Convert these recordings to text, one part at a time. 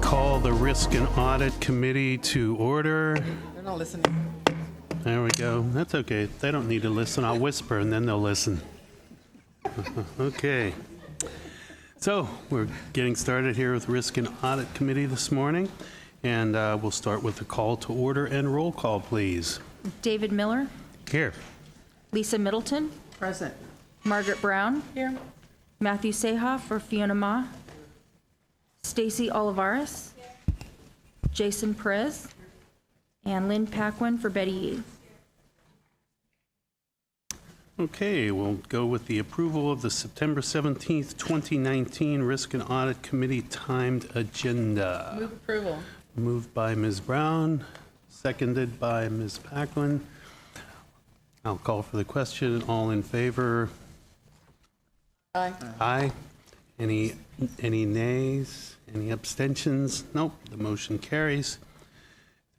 call the Risk and Audit Committee to order. They're not listening. There we go. That's okay. They don't need to listen. I'll whisper and then they'll listen. Okay. So we're getting started here with Risk and Audit Committee this morning. And we'll start with the call to order and roll call, please. David Miller, Here. Lisa Middleton, Present. Margaret Brown, Here. Matthew Sehoff or Fiona Ma, Stacy Olivares, Jason Perez, and Lynn Paquin for Betty Yee. Okay, we'll go with the approval of the September 17th, 2019 Risk and Audit Committee timed agenda. Move approval. Moved by Ms. Brown, seconded by Ms. Paquin. I'll call for the question. All in favor? Aye. Aye. Any nays? Any abstentions? Nope, the motion carries.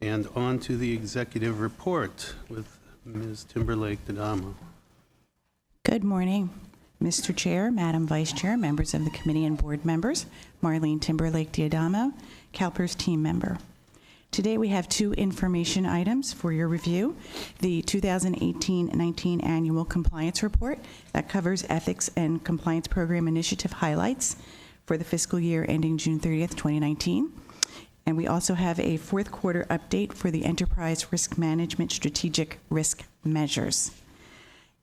And on to the executive report with Ms. Timberlake D'Adamo. Good morning, Mr. Chair, Madam Vice Chair, members of the committee and board members, Marlene Timberlake D'Adamo, CalPERS team member. Today we have two information items for your review. The 2018-19 Annual Compliance Report that covers ethics and compliance program initiative highlights for the fiscal year ending June 30th, 2019. And we also have a fourth quarter update for the Enterprise Risk Management Strategic Risk Measures.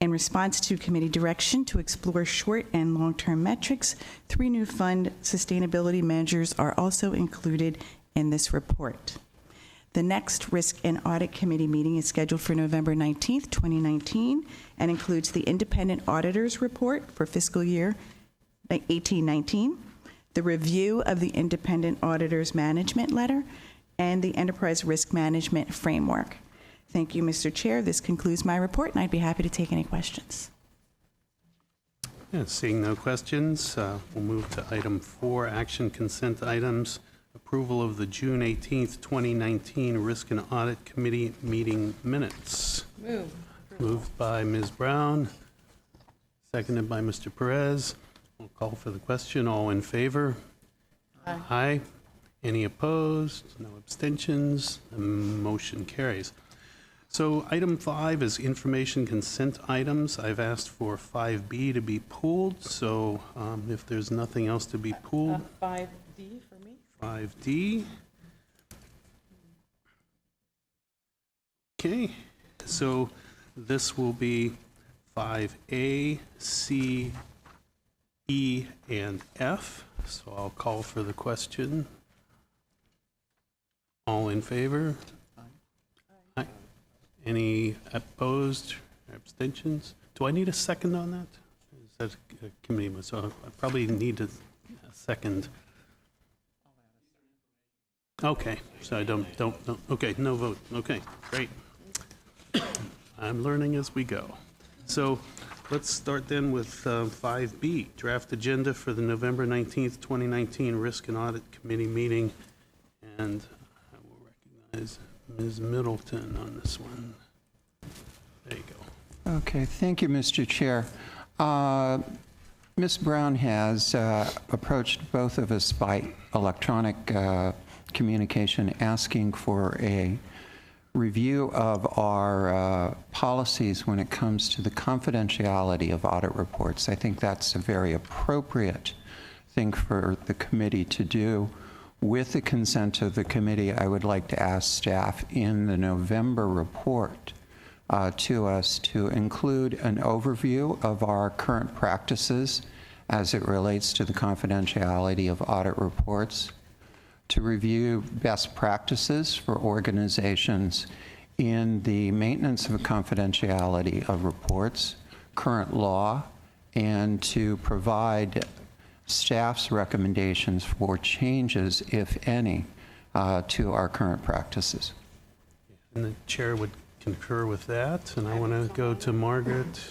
In response to committee direction to explore short and long-term metrics, 3 new fund sustainability measures are also included in this report. The next Risk and Audit Committee meeting is scheduled for November 19th, 2019, and includes the Independent Auditor's Report for fiscal year 18-19, the review of the Independent Auditor's Management Letter, and the Enterprise Risk Management Framework. Thank you, Mr. Chair. This concludes my report, and I'd be happy to take any questions. Yeah, seeing no questions, we'll move to item 4, action consent items. Approval of the June 18th, 2019 Risk and Audit Committee meeting minutes. Move. Moved by Ms. Brown, seconded by Mr. Perez. We'll call for the question. All in favor? Aye. Aye. Any opposed? No abstentions? The motion carries. So item 5 is information consent items. I've asked for 5B to be pulled, so if there's nothing else to be pulled, 5D for me. 5D. Okay, so this will be 5A, C, E, and F. So I'll call for the question. All in favor? Aye. Any opposed or abstentions? Do I need a second on that? Is that a committee? So I probably need a second. Okay, so I don't, okay, no vote. Okay, great. I'm learning as we go. So let's start then with 5B, draft agenda for the November 19th, 2019 Risk and Audit Committee meeting. And I will recognize Ms. Middleton on this one. There you go. Okay, thank you, Mr. Chair. Ms. Brown has approached both of us by electronic communication asking for a review of our policies when it comes to the confidentiality of audit reports. I think that's a very appropriate thing for the committee to do. With the consent of the committee, I would like to ask staff in the November report to us to include an overview of our current practices as it relates to the confidentiality of audit reports, to review best practices for organizations in the maintenance of confidentiality of reports, current law, and to provide staff's recommendations for changes, if any, to our current practices. And the chair would concur with that. And I want to go to Margaret.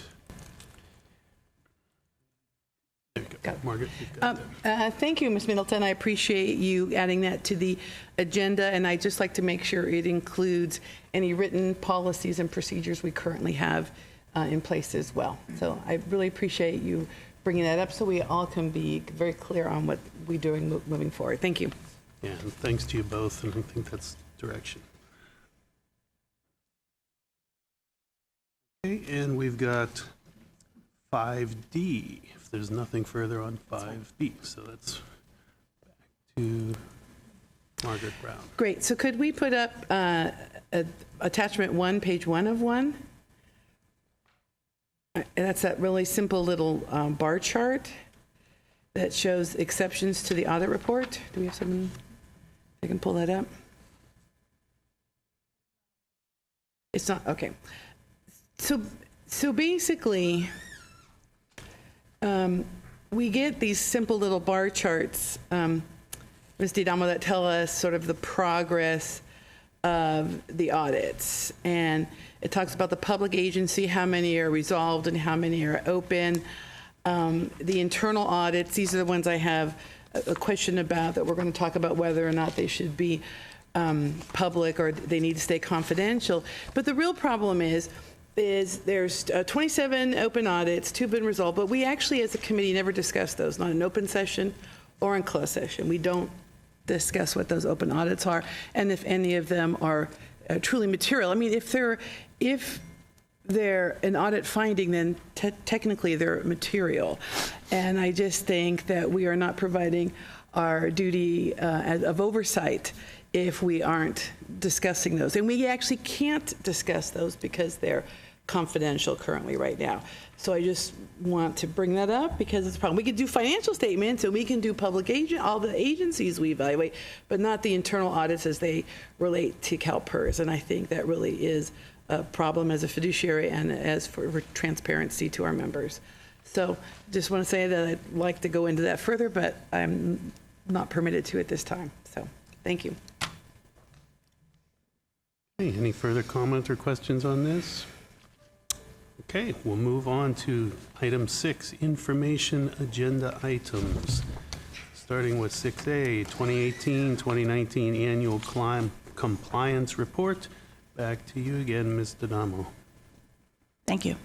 There you go. Margaret, you've got that. Thank you, Ms. Middleton. I appreciate you adding that to the agenda, and I'd just like to make sure it includes any written policies and procedures we currently have in place as well. So I really appreciate you bringing that up so we all can be very clear on what we're doing moving forward. Thank you. Yeah, and thanks to you both, and I think that's direction. Okay, and we've got 5D, if there's nothing further on 5B. So that's back to Margaret Brown. Great. So could we put up attachment 1, page 1 of 1? And that's that really simple little bar chart that shows exceptions to the audit report. Do we have someone that can pull that up? It's not, okay. So basically, we get these simple little bar charts, Ms. D'Adamo, that tell us sort of the progress of the audits. And it talks about the public agency, how many are resolved and how many are open. The internal audits, these are the ones I have a question about, that we're going to talk about whether or not they should be public or they need to stay confidential. But the real problem is there's 27 open audits, 2 have been resolved, but we actually as a committee never discuss those, not in open session or in closed session. We don't discuss what those open audits are and if any of them are truly material. I mean, if they're an audit finding, then technically they're material. And I just think that we are not providing our duty of oversight if we aren't discussing those. And we actually can't discuss those because they're confidential currently right now. So I just want to bring that up because it's a problem. We could do financial statements and we can do all the agencies we evaluate, but not the internal audits as they relate to CalPERS. And I think that really is a problem as a fiduciary and as for transparency to our members. So just want to say that I'd like to go into that further, but I'm not permitted to at this time. So thank you. Okay, any further comments or questions on this? Okay, we'll move on to item 6, information agenda items. Starting with 6A, 2018-2019 annual compliance report. Back to you again, Ms. D'Adamo. Thank you.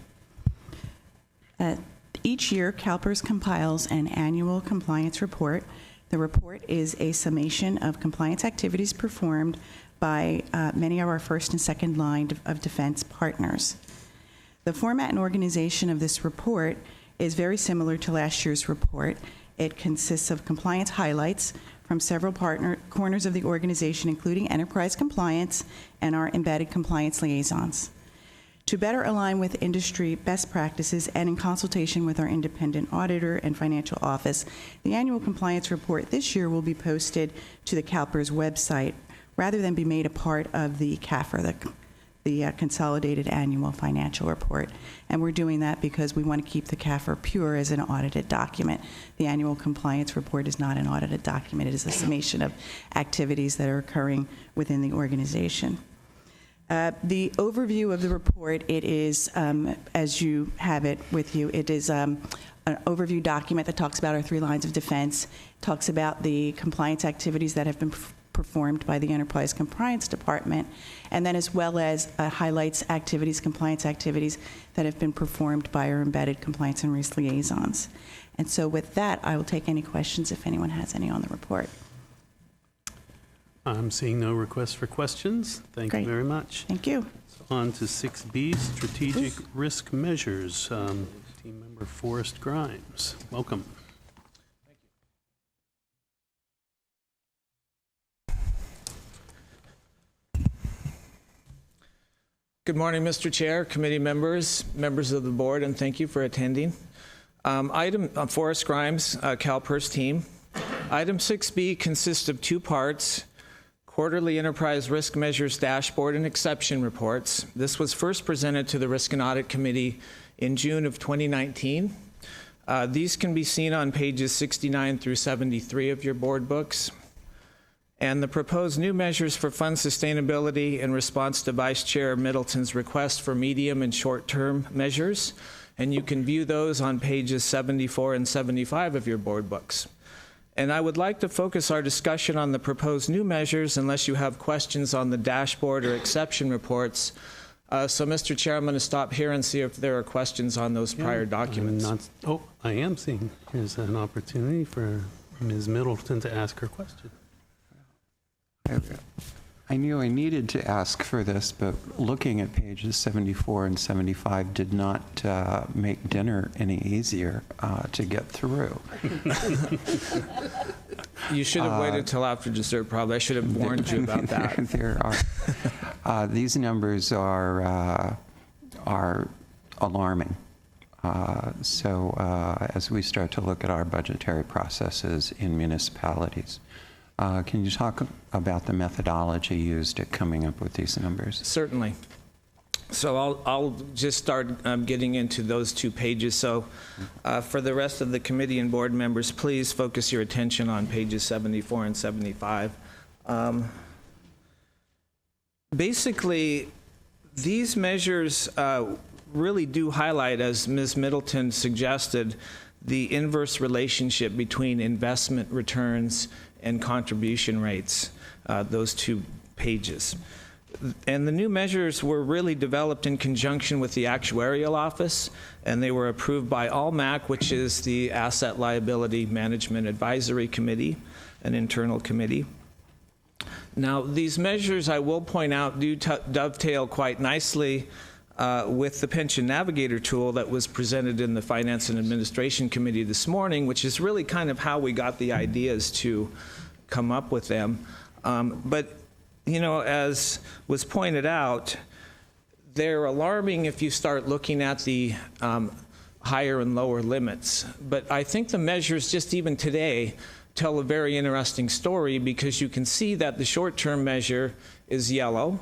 Each year, CalPERS compiles an annual compliance report. The report is a summation of compliance activities performed by many of our first and second line of defense partners. The format and organization of this report is very similar to last year's report. It consists of compliance highlights from several corners of the organization, including enterprise compliance and our embedded compliance liaisons. To better align with industry best practices and in consultation with our independent auditor and financial office, the annual compliance report this year will be posted to the CalPERS website rather than be made a part of the CAFR, the Consolidated Annual Financial Report. And we're doing that because we want to keep the CAFR pure as an audited document. The annual compliance report is not an audited document. It is a summation of activities that are occurring within the organization. The overview of the report, it is, as you have it with you, it is an overview document that talks about our 3 lines of defense, talks about the compliance activities that have been performed by the Enterprise Compliance Department, and then as well as highlights compliance activities that have been performed by our embedded compliance and risk liaisons. And so with that, I will take any questions if anyone has any on the report. I'm seeing no requests for questions. Thank you very much. Thank you. So on to 6B, strategic risk measures. Team member Forrest Grimes, welcome. Good morning, Mr. Chair, committee members, members of the board, and thank you for attending. Forrest Grimes, CalPERS team. Item 6B consists of 2 parts: quarterly enterprise risk measures dashboard and exception reports. This was first presented to the Risk and Audit Committee in June of 2019. These can be seen on pages 69 through 73 of your board books. And the proposed new measures for fund sustainability in response to Vice Chair Middleton's request for medium and short-term measures. And you can view those on pages 74 and 75 of your board books. And I would like to focus our discussion on the proposed new measures unless you have questions on the dashboard or exception reports. So, Mr. Chair, I'm going to stop here and see if there are questions on those prior documents. I am seeing. Here's an opportunity for Ms. Middleton to ask her question. I knew I needed to ask for this, but looking at pages 74 and 75 did not make dinner any easier to get through. You should have waited till after dessert, probably. I should have warned you about that. There are these numbers are alarming. So as we start to look at our budgetary processes in municipalities, can you talk about the methodology used at coming up with these numbers? Certainly. So I'll just start getting into those 2 pages. So for the rest of the committee and board members, please focus your attention on pages 74 and 75. Basically, these measures really do highlight, as Ms. Middleton suggested, the inverse relationship between investment returns and contribution rates, those 2 pages. And the new measures were really developed in conjunction with the Actuarial Office, and they were approved by ALMAC, which is the Asset Liability Management Advisory Committee, an internal committee. Now, these measures, I will point out, do dovetail quite nicely with the Pension Navigator tool that was presented in the Finance and Administration Committee this morning, which is really kind of how we got the ideas to come up with them. But, you know, as was pointed out, they're alarming if you start looking at the higher and lower limits. But I think the measures, just even today, tell a very interesting story, because you can see that the short-term measure is yellow,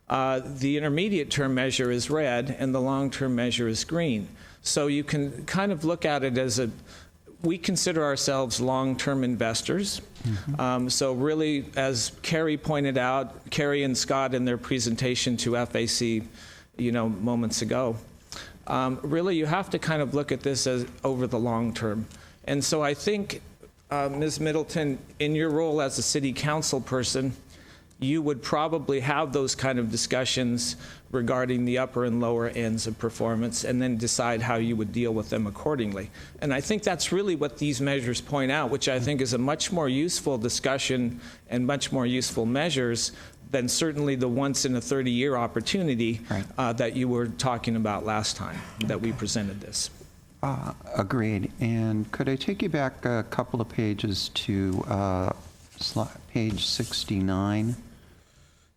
the intermediate-term measure is red, and the long-term measure is green. So you can kind of look at it as we consider ourselves long-term investors. Mm-hmm. So really, as Carrie pointed out, Carrie and Scott in their presentation to FAC, moments ago, really you have to kind of look at this as over the long term. And so I think, Ms. Middleton, in your role as a city council person, you would probably have those kind of discussions regarding the upper and lower ends of performance, and then decide how you would deal with them accordingly. And I think that's really what these measures point out, which I think is a much more useful discussion and much more useful measures than certainly the once in a 30-year opportunity that you were talking about last time that we presented this. Agreed. And could I take you back a couple of pages to page 69?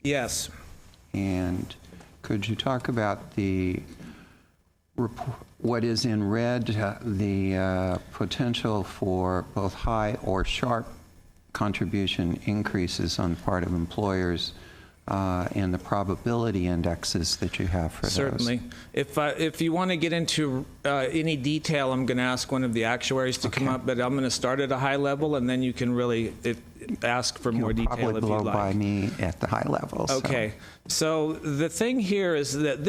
Yes. And could you talk about what is in red, the potential for both high or sharp contribution increases on the part of employers, and the probability indexes that you have for those? Certainly. If you want to get into any detail, I'm going to ask one of the actuaries to come up, but I'm going to start at a high level, and then you can really ask for more detail if you'd like. Probably blow by me at the high level. Okay. So the thing here is that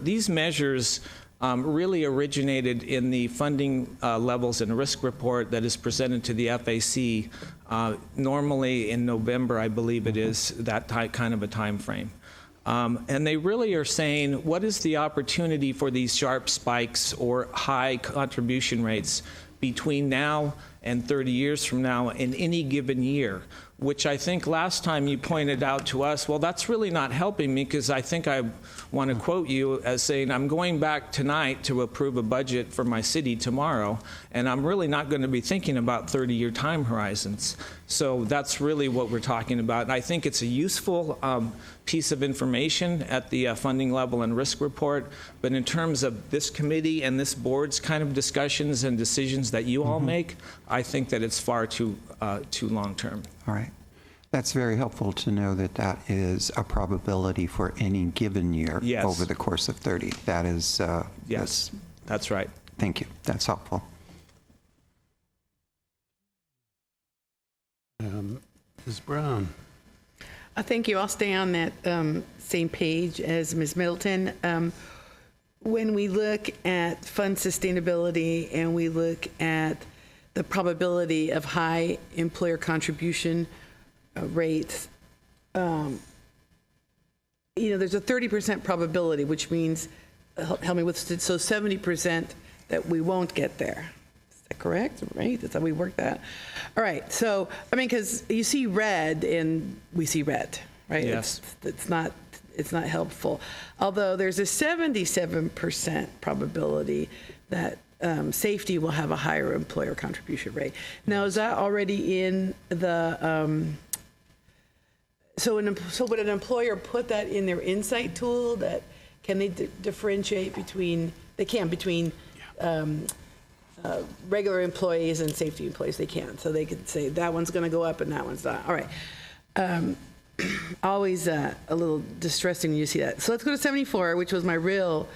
these measures really originated in the funding levels and risk report that is presented to the FAC normally in November, I believe it is, that kind of a time frame. And they really are saying, what is the opportunity for these sharp spikes or high contribution rates between now and 30 years from now in any given year? Which I think last time you pointed out to us, well, that's really not helping me, because I think I want to quote you as saying, I'm going back tonight to approve a budget for my city tomorrow, and I'm really not going to be thinking about 30-year time horizons. So that's really what we're talking about. And I think it's a useful piece of information at the funding level and risk report, but in terms of this committee and this board's kind of discussions and decisions that you all make, I think that it's far too long-term. All right. That's very helpful to know that that is a probability for any given year over the course of 30. That is... yes, that's right. Thank you. That's helpful. Ms. Brown. Thank you. I'll stay on that same page as Ms. Middleton. When we look at fund sustainability and we look at the probability of high employer contribution rates, there's a 30% probability, which means, help me with, so 70% that we won't get there. that correct? Right? That's how we work that. All right. So, I mean, because you see red and we see red, right? Yes. It's not helpful. Although there's a 77% probability that safety will have a higher employer contribution rate. Now, is that already in the, so would an employer put that in their insight tool that, can they differentiate between, regular employees and safety employees? They can. So they could say that one's going to go up and that one's not. All right. Always a little distressing when you see that. So let's go to 74, which was my real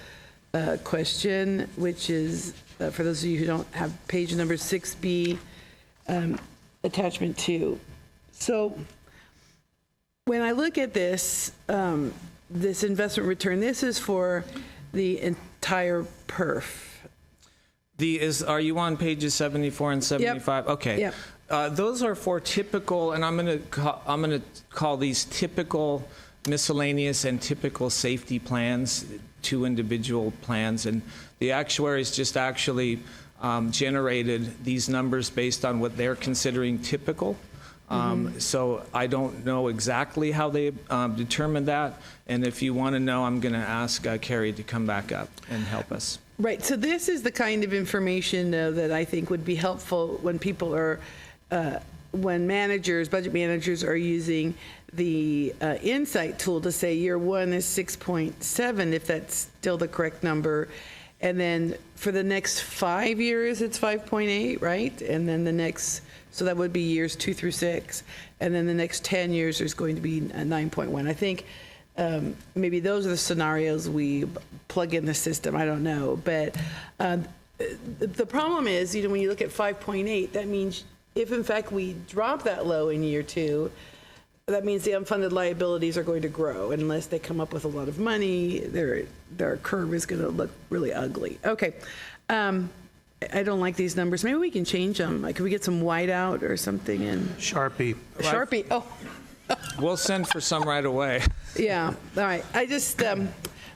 question, which is, for those of you who don't have page number 6B, attachment 2. So when I look at this, this investment return, this is for the entire perf. Are you on pages 74 and 75? Yep. Okay. Yep. Those are for typical, and I'm going to call these typical miscellaneous and typical safety plans, 2 individual plans, and the actuaries just actually generated these numbers based on what they're considering typical. So I don't know exactly how they determined that, and if you want to know, I'm going to ask Carrie to come back up and help us. Right. So this is the kind of information that I think would be helpful when people are, when budget managers are using the insight tool to say year 1 is 6.7, if that's still the correct number. And then for the next 5 years, it's 5.8, right? And then the next, so that would be years 2 through 6. And then the next 10 years, there's going to be 9.1. I think maybe those are the scenarios we plug in the system. I don't know. But the problem is, when you look at 5.8, that means if in fact we drop that low in year 2, that means the unfunded liabilities are going to grow. Unless they come up with a lot of money, their curve is going to look really ugly. Okay. I don't like these numbers. Maybe we can change them. Like, could we get some whiteout or something? And Sharpie. Sharpie. Oh. We'll send for some right away. Yeah. All right. I just,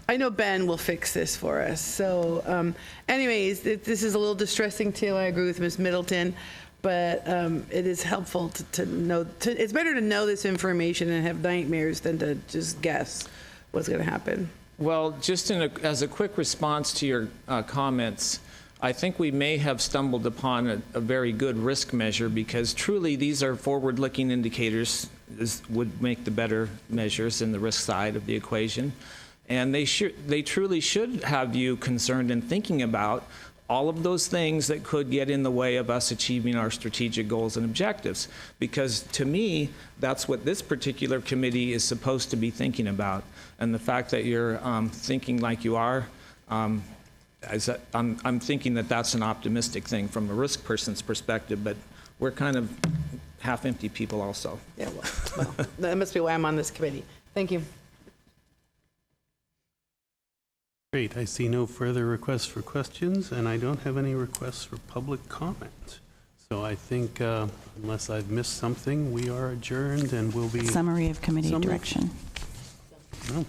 I know Ben will fix this for us. So anyways, this is a little distressing too. I agree with Ms. Middleton, but it is helpful to know, it's better to know this information and have nightmares than to just guess what's going to happen. Well, just as a quick response to your comments, I think we may have stumbled upon a very good risk measure, because truly these are forward-looking indicators. This would make the better measures in the risk side of the equation. And they truly should have you concerned and thinking about all of those things that could get in the way of us achieving our strategic goals and objectives. Because to me, that's what this particular committee is supposed to be thinking about. And the fact that you're thinking like you are, I'm thinking that that's an optimistic thing from a risk person's perspective, but we're kind of half-empty people also. Yeah, well, that must be why I'm on this committee. Thank you. Great. I see no further requests for questions, and I don't have any requests for public comment. So I think, unless I've missed something, we are adjourned and we'll be... Summary of committee direction. No.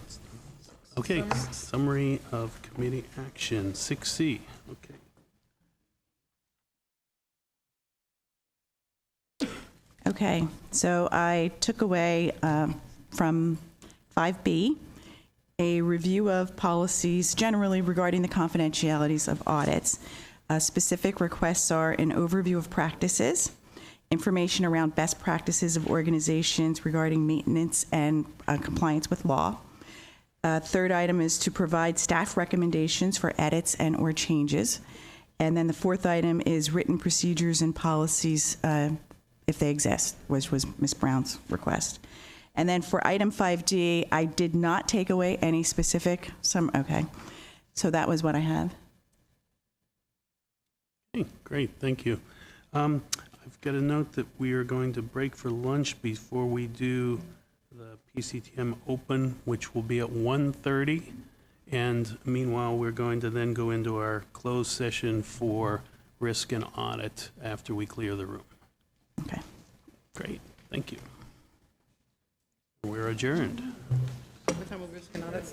Okay, summary of committee action, 6C. Okay. Okay, so I took away from 5B a review of policies generally regarding the confidentialities of audits. Specific requests are an overview of practices, information around best practices of organizations regarding maintenance and compliance with law. Third item is to provide staff recommendations for edits and or changes. And then the fourth item is written procedures and policies if they exist, which was Ms. Brown's request. And then for item 5D, I did not take away any specific, okay. So that was what I have. Okay, great, thank you. I've got a note that we are going to break for lunch before we do the PCTM Open, which will be at 1:30. And meanwhile, we're going to then go into our closed session for risk and audit after we clear the room. Okay. Great, thank you. We're adjourned. What time will risk and audit